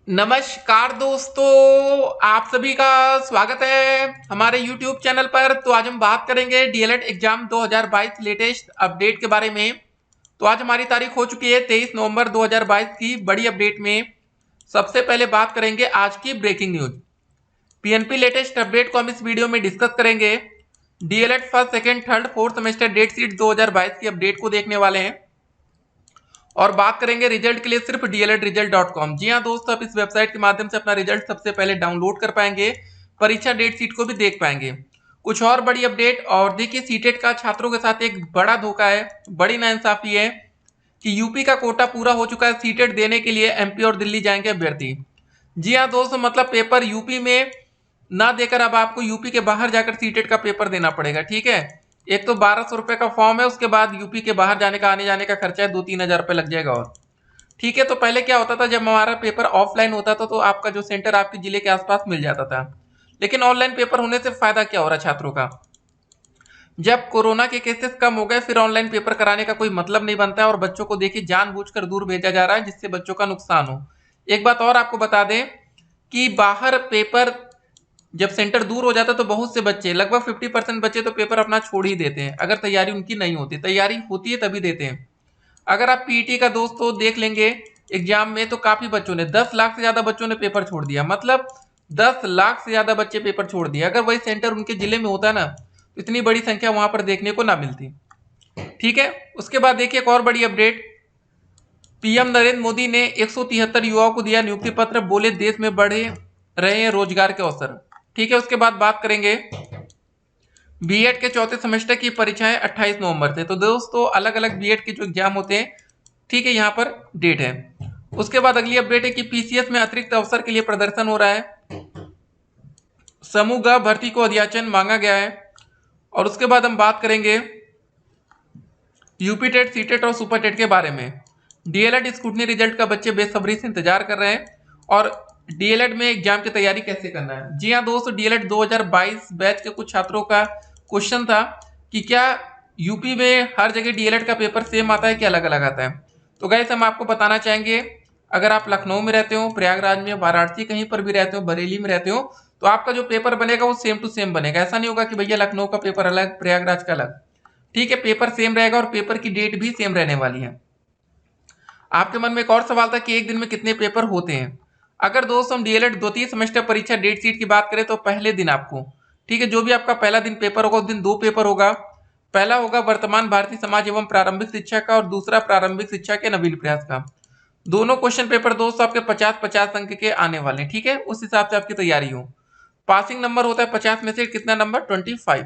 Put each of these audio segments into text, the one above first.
नमस्कार दोस्तों, आप सभी का स्वागत है हमारे YouTube चैनल पर। तो आज हम बात करेंगे डीएलएड एग्जाम 2022 लेटेस्ट अपडेट के बारे में। तो आज हमारी तारीख हो चुकी है 23 नवंबर 2022 की बड़ी अपडेट में। सबसे पहले बात करेंगे आज की breaking news. PNP latest update को हम इस वीडियो में डिस्कस करेंगे। DElEd first second third fourth semester date sheet 2022 की अपडेट को देखने वाले हैं और बात करेंगे रिजल्ट के लिए सिर्फ dledresult.com। जी हाँ दोस्तों, आप इस वेबसाइट के माध्यम से अपना रिजल्ट सबसे पहले डाउनलोड कर पाएंगे, परीक्षा डेट शीट को भी देख पाएंगे। कुछ और बड़ी अपडेट, और देखिए सीटेट का छात्रों के साथ एक बड़ा धोखा है, बड़ी नाइंसाफी है कि यूपी का कोटा पूरा हो चुका है। सीटेट देने के लिए एमपी और दिल्ली जाएंगे अभ्यर्थी। जी हाँ दोस्तों, मतलब पेपर यूपी में ना देकर अब आपको यूपी के बाहर जाकर सीटेट का पेपर देना पड़ेगा। ठीक है, एक तो 1200 रुपए का फॉर्म है, उसके बाद यूपी के बाहर जाने का आने जाने का खर्चा है, 2-3 हजार रुपये लग जाएगा। और ठीक है, तो पहले क्या होता था, जब हमारा पेपर ऑफलाइन होता था तो आपका जो सेंटर आपके जिले के आसपास मिल जाता था। लेकिन ऑनलाइन पेपर होने से फायदा क्या हो रहा है छात्रों का, जब कोरोना के केसेस कम हो गए फिर ऑनलाइन पेपर कराने का कोई मतलब नहीं बनता है और बच्चों को देखिए जानबूझकर दूर भेजा जा रहा है जिससे बच्चों का नुकसान हो। एक बात और आपको बता दें कि बाहर पेपर जब सेंटर दूर हो जाता है तो बहुत से बच्चे, लगभग 50% बच्चे तो पेपर अपना छोड़ ही देते हैं अगर तैयारी उनकी नहीं होती। तैयारी होती है तभी देते हैं। अगर आप पीटी का दोस्तों देख लेंगे एग्जाम में, तो काफी बच्चों ने 10 लाख से ज्यादा बच्चों ने पेपर छोड़ दिया। मतलब 10 लाख से ज्यादा बच्चे पेपर छोड़ दिया। अगर वही सेंटर उनके जिले में होता ना तो इतनी बड़ी संख्या वहां पर देखने को ना मिलती। ठीक है, उसके बाद देखिए एक और बड़ी अपडेट। पीएम नरेंद्र मोदी ने 173 युवाओं को दिया नियुक्ति पत्र, बोले देश में बढ़े रहे हैं रोजगार के अवसर। ठीक है, उसके बाद बात करेंगे बीएड के चौथे सेमेस्टर की परीक्षाएं 28 नवंबर से। तो दोस्तों अलग अलग बीएड के जो एग्जाम होते हैं, ठीक है, यहाँ पर डेट है। उसके बाद अगली अपडेट है कि पीसीएस में अतिरिक्त अवसर के लिए प्रदर्शन हो रहा है, समूह ग भर्ती को अध्याचन मांगा गया है। और उसके बाद हम बात करेंगे यूपी टेट, सीटेट और सुपर टेट के बारे में। डीएलएड स्कूटनी रिजल्ट का बच्चे बेसब्री से इंतजार कर रहे हैं और डीएलएड में एग्जाम की तैयारी कैसे करना है। जी हाँ दोस्तों, डीएलएड 2022 बैच के कुछ छात्रों का क्वेश्चन था कि क्या यूपी में हर जगह डीएलएड का पेपर सेम आता है कि अलग अलग आता है। तो गाइस हम आपको बताना चाहेंगे, अगर आप लखनऊ में रहते हो, प्रयागराज में, वाराणसी कहीं पर भी रहते हो, बरेली में रहते हो, तो आपका जो पेपर बनेगा वो सेम टू सेम बनेगा। ऐसा नहीं होगा कि भैया लखनऊ का पेपर अलग, प्रयागराज का अलग। ठीक है, पेपर सेम रहेगा और पेपर की डेट भी सेम रहने वाली है। आपके मन में एक और सवाल था कि एक दिन में कितने पेपर होते हैं। अगर दोस्तों हम डीएलएड द्वितीय सेमेस्टर परीक्षा डेट शीट की बात करें तो पहले दिन आपको, ठीक है, जो भी आपका पहला दिन पेपर होगा उस दिन 2 पेपर होगा। पहला होगा वर्तमान भारतीय समाज एवं प्रारंभिक शिक्षा का और दूसरा प्रारंभिक शिक्षा के नवीन प्रयास का। दोनों क्वेश्चन पेपर दोस्तों आपके 50-50 अंक के आने वाले हैं। ठीक है, उस हिसाब से आपकी तैयारी हो। पासिंग नंबर होता है 50 में से कितना नंबर, 25।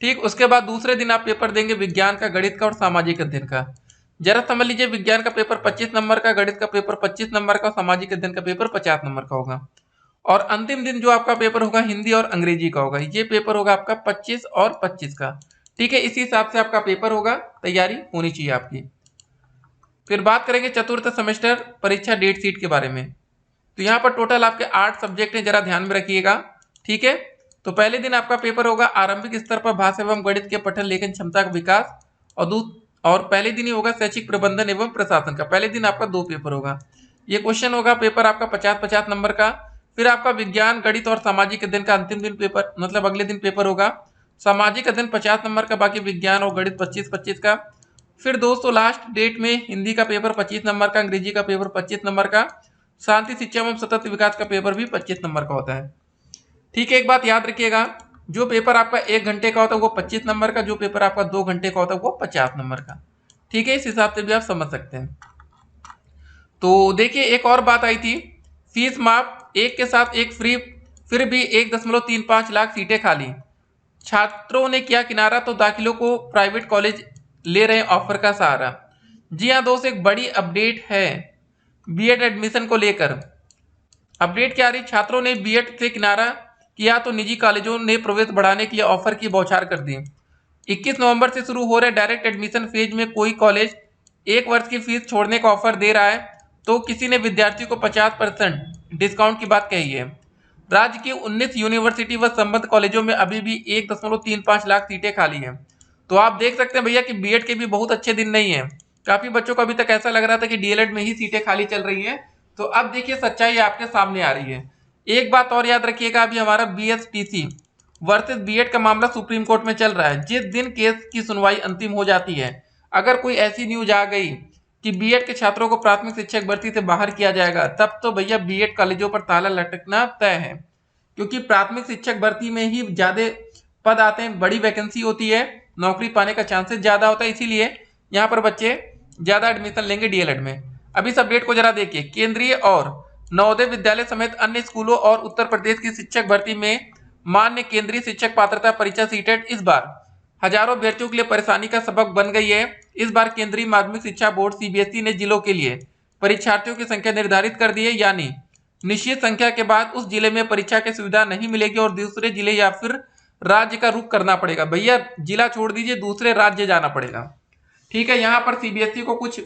ठीक, उसके बाद दूसरे दिन आप पेपर देंगे विज्ञान का, गणित का और सामाजिक अध्ययन का। जरा समझ लीजिए, विज्ञान का पेपर 25 नंबर का, गणित का पेपर 25 नंबर का, सामाजिक अध्ययन का पेपर 50 नंबर का होगा। और अंतिम दिन जो आपका पेपर होगा हिंदी और अंग्रेजी का होगा। ये पेपर होगा आपका 25 और 25 का। ठीक है, इसी हिसाब से आपका पेपर होगा, तैयारी होनी चाहिए आपकी। फिर बात करेंगे चतुर्थ सेमेस्टर परीक्षा डेट शीट के बारे में। तो यहाँ पर टोटल आपके 8 सब्जेक्ट हैं, जरा ध्यान में रखिएगा। ठीक है, तो पहले दिन आपका पेपर होगा आरंभिक स्तर पर भाषा एवं गणित के पठन लेखन क्षमता का विकास, और पहले दिन ही होगा शैक्षिक प्रबंधन एवं प्रशासन का। पहले दिन आपका 2 पेपर होगा। ये क्वेश्चन होगा पेपर आपका 50-50 नंबर का। फिर आपका विज्ञान, गणित और सामाजिक अध्ययन का अंतिम दिन पेपर, मतलब अगले दिन पेपर होगा। सामाजिक अध्ययन 50 नंबर का, बाकी विज्ञान और गणित 25-25 का। फिर दोस्तों लास्ट डेट में हिंदी का पेपर 25 नंबर का, अंग्रेजी का पेपर 25 नंबर का, शांति शिक्षा एवं सतत विकास का पेपर भी 25 नंबर का होता है। ठीक है, एक बात याद रखिएगा, जो पेपर आपका 1 घंटे का होता है वो 25 नंबर का, जो पेपर आपका 2 घंटे का होता है वो 50 नंबर का। ठीक है, इस हिसाब से भी आप समझ सकते हैं। तो देखिए एक और बात आई थी, फीस माफ, एक के साथ एक फ्री, फिर भी 1.35 लाख सीटें खाली। छात्रों ने किया किनारा तो दाखिलों को प्राइवेट कॉलेज ले रहे ऑफर का सहारा। जी हाँ दोस्त, एक बड़ी अपडेट है बीएड एडमिशन को लेकर। अपडेट क्या आ रही, छात्रों ने बीएड से किनारा किया तो निजी कॉलेजों ने प्रवेश बढ़ाने के लिए ऑफर की बौछार कर दी। 21 नवंबर से शुरू हो रहे डायरेक्ट एडमिशन फेज में कोई कॉलेज 1 वर्ष की फीस छोड़ने का ऑफर दे रहा है, तो किसी ने विद्यार्थियों को 50% डिस्काउंट की बात कही है। राज्य की 19 यूनिवर्सिटी व संबद्ध कॉलेजों में अभी भी 1.35 लाख सीटें खाली हैं। तो आप देख सकते हैं भैया कि बीएड के भी बहुत अच्छे दिन नहीं है। काफी बच्चों को अभी तक ऐसा लग रहा था कि डीएलएड में ही सीटें खाली चल रही हैं, तो अब देखिए सच्चाई आपके सामने आ रही है। एक बात और याद रखिएगा, अभी हमारा बीएसटीसी वर्सेस बीएड का मामला सुप्रीम कोर्ट में चल रहा है। जिस दिन केस की सुनवाई अंतिम हो जाती है, अगर कोई ऐसी न्यूज आ गई कि बीएड के छात्रों को प्राथमिक शिक्षक भर्ती से बाहर किया जाएगा, तब तो भैया बीएड कॉलेजों पर ताला लटकना तय है। क्योंकि प्राथमिक शिक्षक भर्ती में ही ज्यादा पद आते हैं, बड़ी वैकेंसी होती है, नौकरी पाने का चांसेस ज्यादा होता है, इसीलिए यहाँ पर बच्चे ज्यादा एडमिशन लेंगे डीएलएड में। अब इस अपडेट को जरा देखिए। केंद्रीय और नवोदय विद्यालय समेत अन्य स्कूलों और उत्तर प्रदेश की शिक्षक भर्ती में मान्य केंद्रीय शिक्षक पात्रता परीक्षा सीटेट इस बार हजारों अभ्यर्थियों के लिए परेशानी का सबक बन गई है। इस बार केंद्रीय माध्यमिक शिक्षा बोर्ड सीबीएसई ने जिलों के लिए परीक्षार्थियों की संख्या निर्धारित कर दी है, यानी निश्चित संख्या के बाद उस जिले में परीक्षा की सुविधा नहीं मिलेगी और दूसरे जिले या फिर राज्य का रुख करना पड़ेगा। भैया जिला छोड़ दीजिए, दूसरे राज्य जाना पड़ेगा। ठीक है, यहाँ पर सीबीएसई को कुछ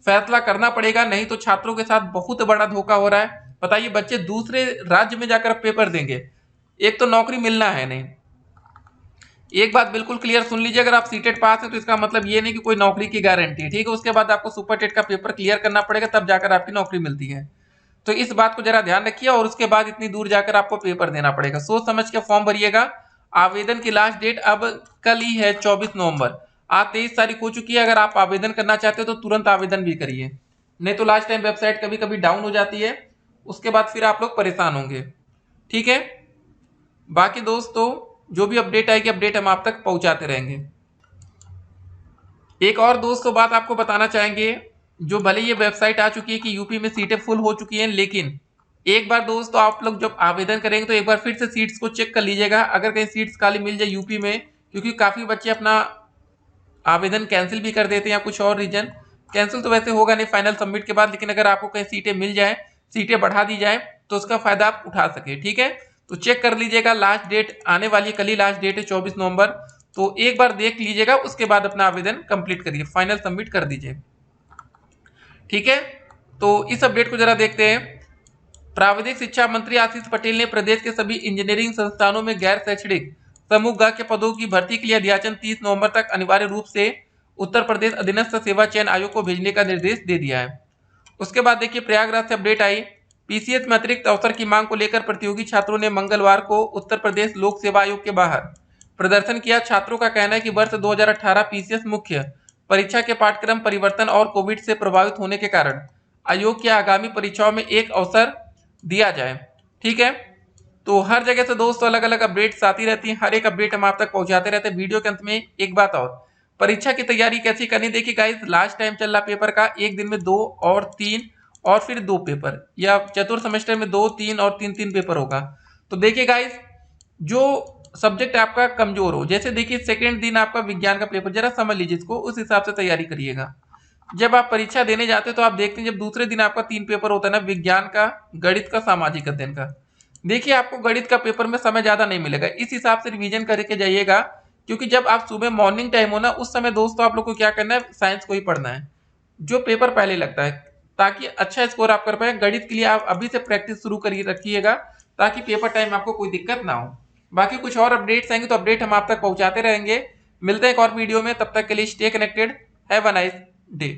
फैसला करना पड़ेगा, नहीं तो छात्रों के साथ बहुत बड़ा धोखा हो रहा है। बताइए, बच्चे दूसरे राज्य में जाकर पेपर देंगे, एक तो नौकरी मिलना है नहीं। एक बात बिल्कुल क्लियर सुन लीजिए, अगर आप सीटेट पास हैं तो इसका मतलब ये नहीं कि कोई नौकरी की गारंटी है। ठीक है, उसके बाद आपको सुपर टेट का पेपर क्लियर करना पड़ेगा, तब जाकर आपकी नौकरी मिलती है। तो इस बात को जरा ध्यान रखिए, और उसके बाद इतनी दूर जाकर आपको पेपर देना पड़ेगा। सोच समझ के फॉर्म भरिएगा। आवेदन की लास्ट डेट अब कल ही है, 24 नवंबर। आज 23 तारीख हो चुकी है। अगर आप आवेदन करना चाहते हो तो तुरंत आवेदन भी करिए, नहीं तो लास्ट टाइम वेबसाइट कभी कभी डाउन हो जाती है, उसके बाद फिर आप लोग परेशान होंगे। ठीक है, बाकी दोस्तों जो भी अपडेट आएगी, अपडेट हम आप तक पहुंचाते रहेंगे। एक और दोस्तों बात आपको बताना चाहेंगे, जो भले ये वेबसाइट आ चुकी है कि यूपी में सीटें फुल हो चुकी हैं, लेकिन एक बार दोस्तों आप लोग जब आवेदन करेंगे तो एक बार फिर से सीट्स को चेक कर लीजिएगा, अगर कहीं सीट्स खाली मिल जाए यूपी में, क्योंकि काफी बच्चे अपना आवेदन कैंसिल भी कर देते हैं या कुछ और रीजन। कैंसिल तो वैसे होगा नहीं फाइनल सबमिट के बाद, लेकिन अगर आपको कहीं सीटें मिल जाए, सीटें बढ़ा दी जाए, तो उसका फायदा आप उठा सके। ठीक है, तो चेक कर लीजिएगा, लास्ट डेट आने वाली है, कल ही लास्ट डेट है 24 नवंबर। तो एक बार देख लीजिएगा, उसके बाद अपना आवेदन कंप्लीट करिए, फाइनल सबमिट कर दीजिए। ठीक है, तो इस अपडेट को जरा देखते हैं। प्राविधिक शिक्षा मंत्री आशीष पटेल ने प्रदेश के सभी इंजीनियरिंग संस्थानों में गैर शैक्षणिक समूह ग के पदों की भर्ती के लिए अध्याचन 30 नवंबर तक अनिवार्य रूप से उत्तर प्रदेश अधीनस्थ सेवा चयन आयोग को भेजने का निर्देश दे दिया है। उसके बाद देखिए प्रयागराज से अपडेट आई। पीसीएस में अतिरिक्त अवसर की मांग को लेकर प्रतियोगी छात्रों ने मंगलवार को उत्तर प्रदेश लोक सेवा आयोग के बाहर प्रदर्शन किया। छात्रों का कहना है कि वर्ष 2018 पीसीएस मुख्य परीक्षा के पाठ्यक्रम परिवर्तन और कोविड से प्रभावित होने के कारण आयोग की आगामी परीक्षाओं में एक अवसर दिया जाए। ठीक है, तो हर जगह से दोस्तों अलग अलग अपडेट्स आती रहती हैं, हर एक अपडेट हम आप तक पहुंचाते रहते हैं। वीडियो के अंत में एक बात और, परीक्षा की तैयारी कैसी करनी, देखिए गाइस लास्ट टाइम चल रहा पेपर का एक दिन में 2 और 3 और फिर 2 पेपर, या चतुर्थ सेमेस्टर में 2, 3 और 3 पेपर होगा। तो देखिए गाइस, जो सब्जेक्ट आपका कमजोर हो, जैसे देखिए सेकेंड दिन आपका विज्ञान का पेपर, जरा समझ लीजिए इसको, उस हिसाब से तैयारी करिएगा। जब आप परीक्षा देने जाते हैं तो आप देखते हैं जब दूसरे दिन आपका 3 पेपर होता है ना, विज्ञान का, गणित का, सामाजिक अध्ययन का, देखिए आपको गणित का पेपर में समय ज्यादा नहीं मिलेगा, इस हिसाब से रिवीजन करके जाइएगा। क्योंकि जब आप सुबह मॉर्निंग टाइम हो ना, उस समय दोस्तों आप लोग को क्या करना है, साइंस को ही पढ़ना है, जो पेपर पहले लगता है, ताकि अच्छा स्कोर आप कर पाए। गणित के लिए आप अभी से प्रैक्टिस शुरू करिए रखिएगा, ताकि पेपर टाइम आपको कोई दिक्कत ना हो। बाकी कुछ और अपडेट्स आएंगे तो अपडेट हम आप तक पहुंचाते रहेंगे। मिलते हैं एक और वीडियो में, तब तक के लिए stay connected, have a nice day.